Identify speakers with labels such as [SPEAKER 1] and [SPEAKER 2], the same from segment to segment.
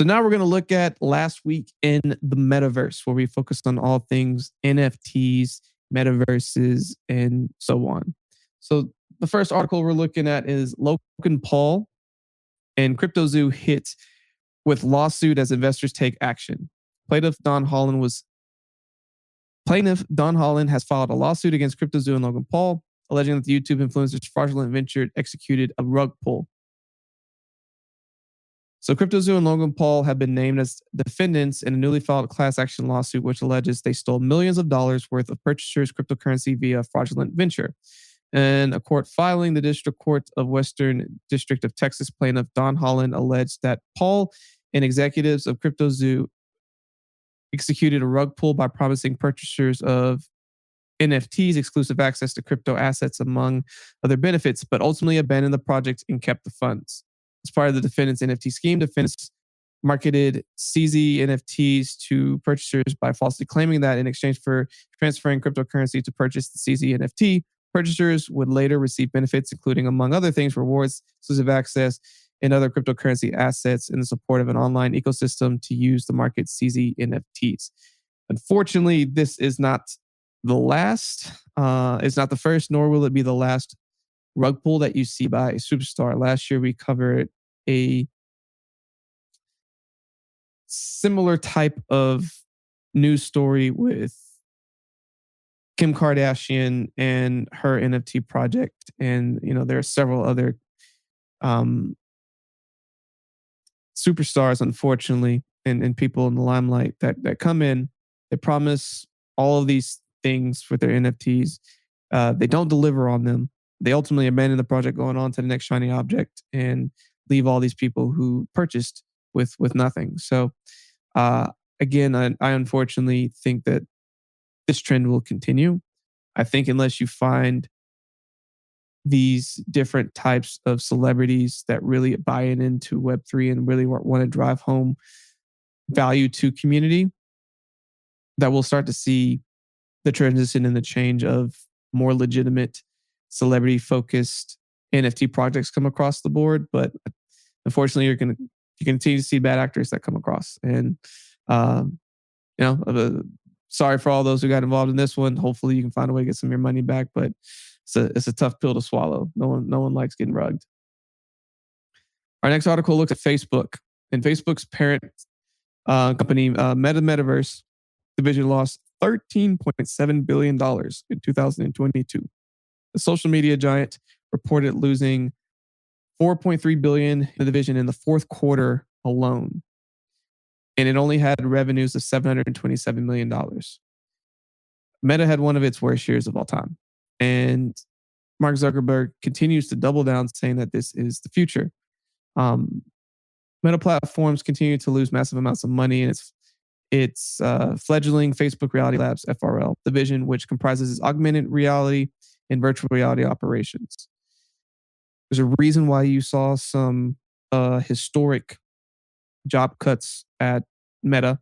[SPEAKER 1] So now we're going to look at last week in the metaverse, where we focused on all things NFTs, metaverses, and so on. So the first article we're looking at is Logan Paul and CryptoZoo hit with lawsuit as investors take action. Plaintiff Don Holland has filed a lawsuit against CryptoZoo and Logan Paul, alleging that the YouTube influencer's fraudulent venture executed a rug pull. So CryptoZoo and Logan Paul have been named as defendants in a newly filed class action lawsuit, which alleges they stole millions of dollars worth of purchasers' cryptocurrency via fraudulent venture. In a court filing, the District Court of Western District of Texas plaintiff Don Holland alleged that Paul and executives of CryptoZoo executed a rug pull by promising purchasers of NFTs exclusive access to crypto assets, among other benefits, but ultimately abandoned the project and kept the funds. As part of the defendant's NFT scheme, defendants marketed CZ NFTs to purchasers by falsely claiming that in exchange for transferring cryptocurrency to purchase the CZ NFT, purchasers would later receive benefits, including, among other things, rewards, exclusive access, and other cryptocurrency assets in the support of an online ecosystem to use the market's CZ NFTs. Unfortunately, this is not the last. It's not the first, nor will it be the last rug pull that you see by a superstar. Last year, we covered a similar type of news story with Kim Kardashian and her NFT project. And, there are several other superstars, unfortunately, and people in the limelight that come in. They promise all of these things for their NFTs. They don't deliver on them. They ultimately abandon the project, going on to the next shiny object, and leave all these people who purchased with nothing. So, again, I unfortunately think that this trend will continue. I think unless you find these different types of celebrities that really buy into Web3 and really want to drive home value to community, that we'll start to see the transition and the change of more legitimate celebrity-focused NFT projects come across the board. But unfortunately, you continue to see bad actors that come across. And sorry for all those who got involved in this one. Hopefully, you can find a way to get some of your money back. But it's a tough pill to swallow. No one likes getting rugged. Our next article looks at Facebook, and Facebook's parent company, Metaverse division, lost $13.7 billion in 2022. The social media giant reported losing $4.3 billion in the division in the fourth quarter alone, and it only had revenues of $727 million. Meta had one of its worst years of all time, and Mark Zuckerberg continues to double down, saying that this is the future. Meta platforms continue to lose massive amounts of money, and its fledgling Facebook Reality Labs (FRL) division, which comprises its augmented reality and virtual reality operations. There's a reason why you saw some historic job cuts at Meta,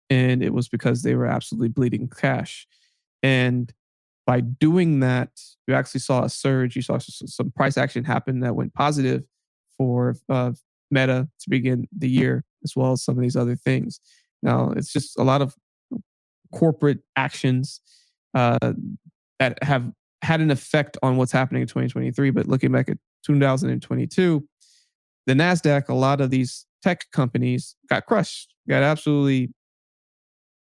[SPEAKER 1] and it was because they were absolutely bleeding cash. And by doing that, you actually saw a surge. You saw some price action happen that went positive for Meta to begin the year, as well as some of these other things. Now, it's just a lot of corporate actions that have had an effect on what's happening in 2023. But looking back at 2022, the NASDAQ, a lot of these tech companies got crushed, got absolutely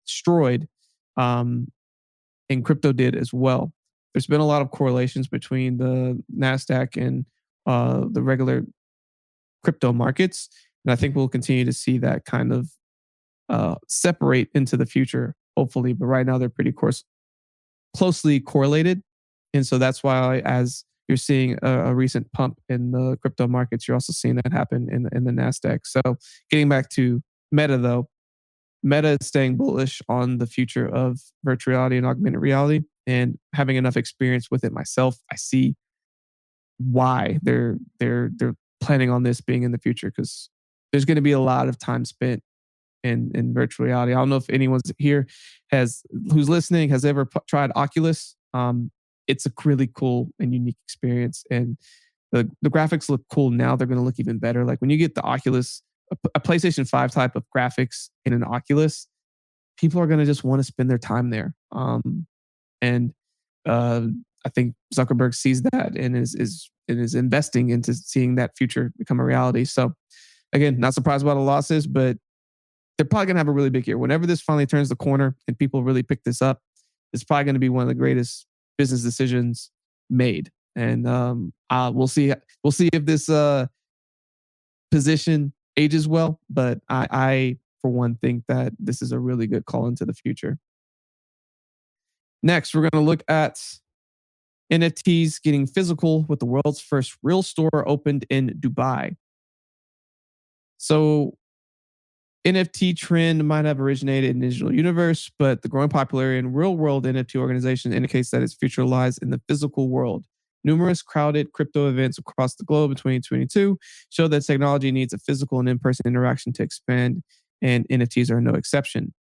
[SPEAKER 1] destroyed, and crypto did as well. There's been a lot of correlations between the NASDAQ and the regular crypto markets. And I think we'll continue to see that kind of separate into the future, hopefully. But right now, they're pretty closely correlated. And so that's why, as you're seeing a recent pump in the crypto markets, you're also seeing that happen in the NASDAQ. So getting back to Meta, though, Meta is staying bullish on the future of virtual reality and augmented reality. And having enough experience with it myself, I see why they're planning on this being in the future, because there's going to be a lot of time spent in virtual reality. I don't know if anyone here who's listening has ever tried Oculus. It's a really cool and unique experience, and the graphics look cool now. They're going to look even better. Like when you get the Oculus a PlayStation 5 type of graphics in an Oculus, people are going to just want to spend their time there. And uh, I think Zuckerberg sees that and is investing into seeing that future become a reality. So again, not surprised about the losses, but they're probably going to have a really big year. Whenever this finally turns the corner and people really pick this up, it's probably going to be one of the greatest business decisions made. And we'll see. We'll see if this position ages well. But I, for one, think that this is a really good call into the future. Next, we're going to look at NFTs getting physical with the world's first real store opened in Dubai. So NFT trend might have originated in the digital universe, but the growing popularity in real-world NFT organizations indicates that its future lies in the physical world. Numerous crowded crypto events across the globe in 2022 show that technology needs a physical and in-person interaction to expand, and NFTs are no exception.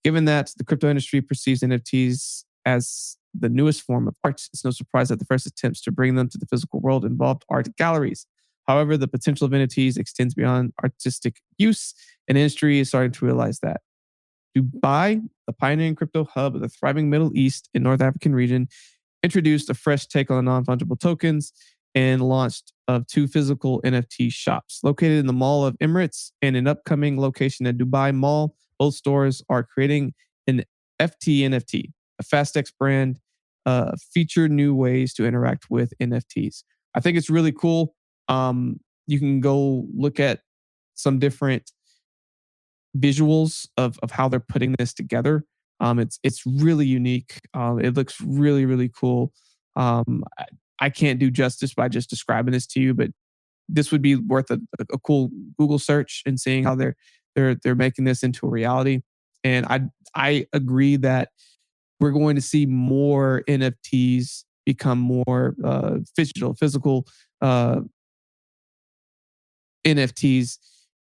[SPEAKER 1] Given that the crypto industry perceives NFTs as the newest form of art, it's no surprise that the first attempts to bring them to the physical world involved art galleries. However, the potential of NFTs extends beyond artistic use, and industry is starting to realize that. Dubai, the pioneering crypto hub of the thriving Middle East and North African region, introduced a fresh take on non-fungible tokens and launched of 2 physical NFT shops located in the Mall of Emirates and an upcoming location at Dubai Mall. Both stores are creating an NFT, a FastX brand, feature new ways to interact with NFTs. I think it's really cool. You can go look at some different visuals of how they're putting this together. It's really unique. It looks really, really cool. I can't do justice by just describing this to you, but this would be worth a cool Google search and seeing how they're making this into a reality. And I agree that we're going to see more NFTs become more physical NFTs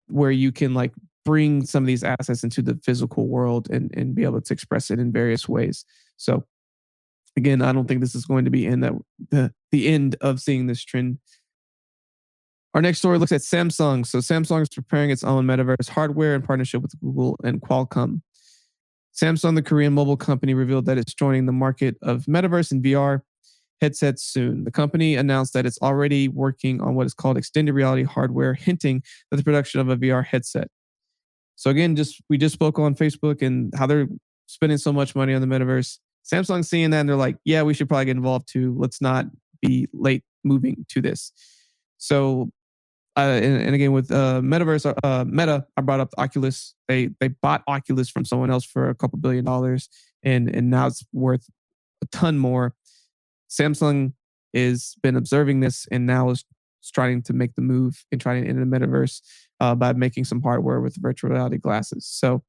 [SPEAKER 1] where you can like bring some of these assets into the physical world and be able to express it in various ways. So again, I don't think this is going to be in the end of seeing this trend. Our next story looks at Samsung. So Samsung is preparing its own metaverse hardware in partnership with Google and Qualcomm. Samsung, the Korean mobile company, revealed that it's joining the market of metaverse and VR headsets soon. The company announced that it's already working on what is called extended reality hardware, hinting at the production of a VR headset. So again, we just spoke on Facebook and how they're spending so much money on the metaverse. Samsung seeing that and they're like, yeah, we should probably get involved too. Let's not be late moving to this. So and again with metaverse, Meta, I brought up the Oculus. They bought Oculus from someone else for a couple $1 billion, and now it's worth a ton more. Samsung has been observing this and now is trying to make the move and trying to enter the metaverse by making some hardware with virtual reality glasses. So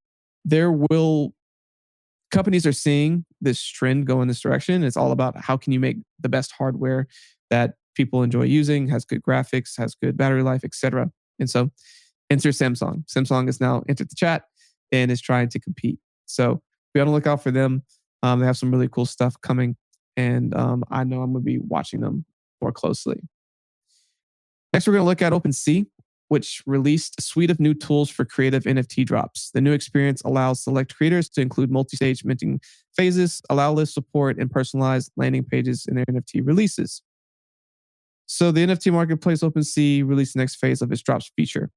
[SPEAKER 1] companies are seeing this trend go in this direction. It's all about how can you make the best hardware that people enjoy using, has good graphics, has good battery life, etc. And so enter Samsung. Samsung has now entered the chat and is trying to compete. So be on the lookout for them. They have some really cool stuff coming. And I know I'm going to be watching them more closely. Next, we're going to look at OpenSea, which released a suite of new tools for creative NFT drops. The new experience allows select creators to include multi-stage minting phases, allow list support, and personalized landing pages in their NFT releases. So the NFT marketplace OpenSea released the next phase of its drops feature.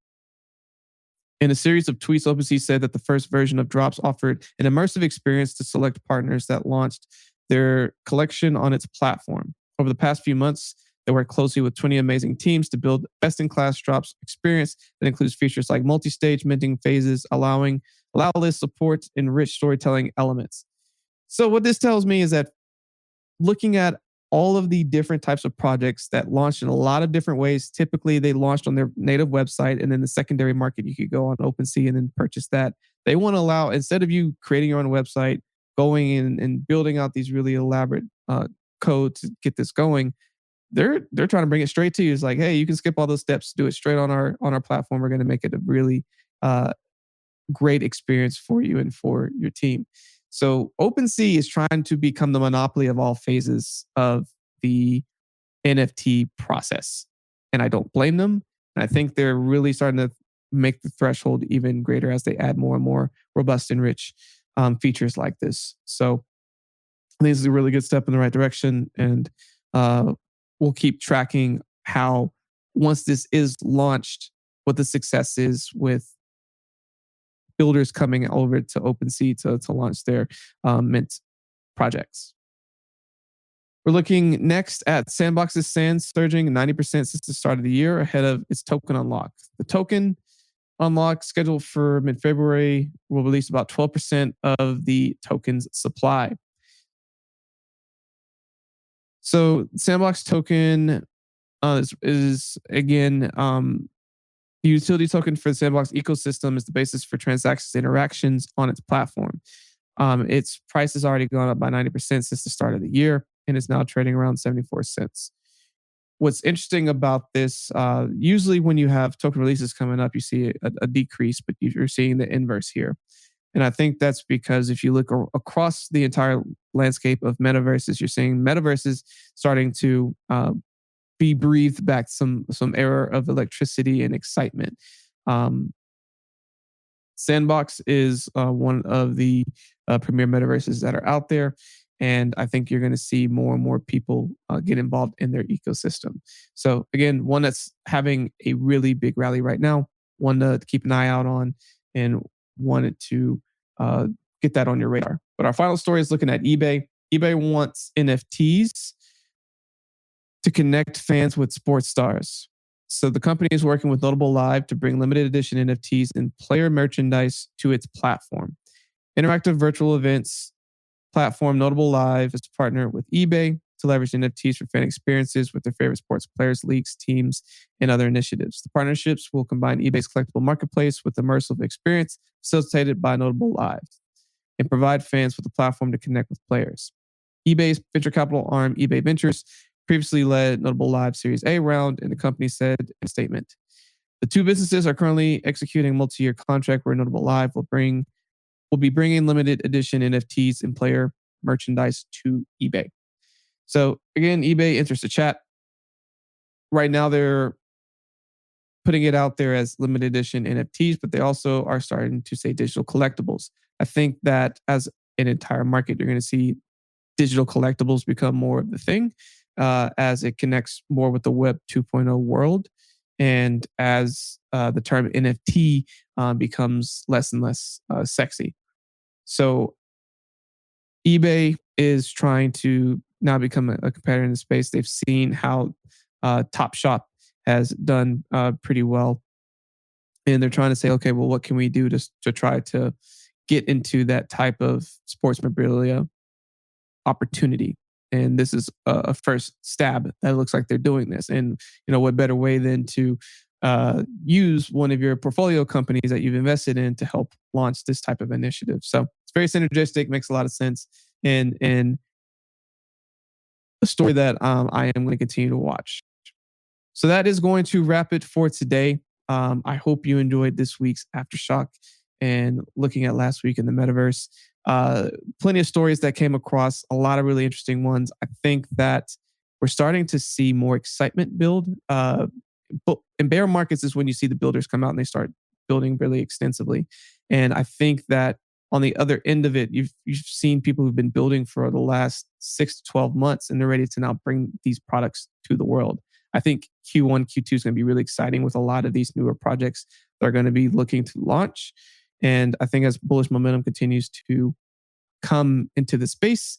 [SPEAKER 1] In a series of tweets, OpenSea said that the first version of drops offered an immersive experience to select partners that launched their collection on its platform. Over the past few months, they worked closely with 20 amazing teams to build best-in-class drops experience that includes features like multi-stage minting phases, allow list support, and rich storytelling elements. So what this tells me is that looking at all of the different types of projects that launched in a lot of different ways, typically they launched on their native website, and then the secondary market, you could go on OpenSea and then purchase that. They want to allow, instead of you creating your own website, going in and building out these really elaborate code to get this going, they're trying to bring it straight to you. It's like, hey, you can skip all those steps, do it straight on our platform. We're going to make it a really great experience for you and for your team. So OpenSea is trying to become the monopoly of all phases of the NFT process. And I don't blame them. And I think they're really starting to make the threshold even greater as they add more and more robust and rich features like this. So I think this is a really good step in the right direction, and we'll keep tracking how, once this is launched, what the success is with builders coming over to OpenSea to launch their Mint projects. We're looking next at Sandbox's sands surging 90% since the start of the year ahead of its token unlock. The token unlock scheduled for mid-February will release about 12% of the token's supply. So Sandbox token is again, the utility token for the Sandbox ecosystem is the basis for transactions and interactions on its platform. Its price has already gone up by 90% since the start of the year, and is now trading around 74 cents. What's interesting about this, usually when you have token releases coming up, you see a decrease, but you're seeing the inverse here. And I think that's because if you look across the entire landscape of metaverses, you're seeing metaverses starting to be breathed back some air of electricity and excitement. Sandbox is one of the premier metaverses that are out there. And I think you're going to see more and more people get involved in their ecosystem. So again, one that's having a really big rally right now, one to keep an eye out on, and wanted to get that on your radar. But our final story is looking at eBay. eBay wants NFTs to connect fans with sports stars. So the company is working with Notable Live to bring limited edition NFTs and player merchandise to its platform. Interactive virtual events platform Notable Live is partnered with eBay to leverage NFTs for fan experiences with their favorite sports players, leagues, teams, and other initiatives. The partnerships will combine eBay's collectible marketplace with immersive experience facilitated by Notable Live and provide fans with a platform to connect with players. eBay's venture capital arm, eBay Ventures, previously led Notable Live Series A round, and the company said in a statement, the two businesses are currently executing a multi-year contract where Notable Live will be bringing limited edition NFTs and player merchandise to eBay. So again, eBay enters the chat. Right now, they're putting it out there as limited edition NFTs, but they also are starting to say digital collectibles. I think that as an entire market, you're going to see digital collectibles become more of the thing as it connects more with the Web 2.0 world. And as the term NFT becomes less and less sexy. So eBay is trying to now become a competitor in the space. They've seen how Topshop has done pretty well. And they're trying to say, okay, well, what can we do to try to get into that type of sports memorabilia opportunity? And this is a first stab that looks like they're doing this. And, what better way than to use one of your portfolio companies that you've invested in to help launch this type of initiative. So it's very synergistic, makes a lot of sense, and a story that I am going to continue to watch. So that is going to wrap it for today. I hope you enjoyed this week's Aftershock and looking at last week in the metaverse. Plenty of stories that came across, a lot of really interesting ones. I think that we're starting to see more excitement build. But in bear markets is when you see the builders come out and they start building really extensively. And I think that on the other end of it, you've seen people who've been building for the last 6 to 12 months, and they're ready to now bring these products to the world. I think Q1, Q2 is going to be really exciting with a lot of these newer projects that are going to be looking to launch. And I think as bullish momentum continues to come into the space,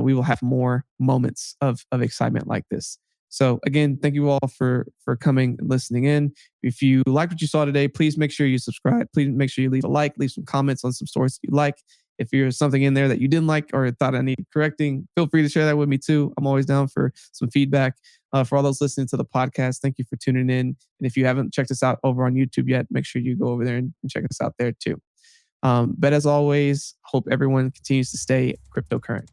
[SPEAKER 1] we will have more moments of excitement like this. So again, thank you all for coming and listening in. If you liked what you saw today, please make sure you subscribe. Please make sure you leave a like, leave some comments on some stories you like. If there's something in there that you didn't like or thought I needed correcting, feel free to share that with me too. I'm always down for some feedback. For all those listening to the podcast, thank you for tuning in. And if you haven't checked us out over on YouTube yet, make sure you go over there and check us out there too. But as always, hope everyone continues to stay cryptocurrent.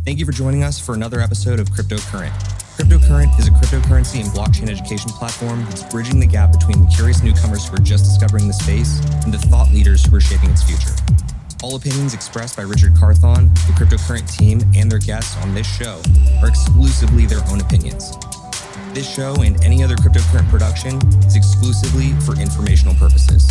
[SPEAKER 2] Thank you for joining us for another episode of Cryptocurrent. Cryptocurrent is a cryptocurrency and blockchain education platform that's bridging the gap between the curious newcomers who are just discovering the space and the thought leaders who are shaping its future. All opinions expressed by Richard Carthon, the Cryptocurrent team, and their guests on this show are exclusively their own opinions. This show and any other cryptocurrent production is exclusively for informational purposes.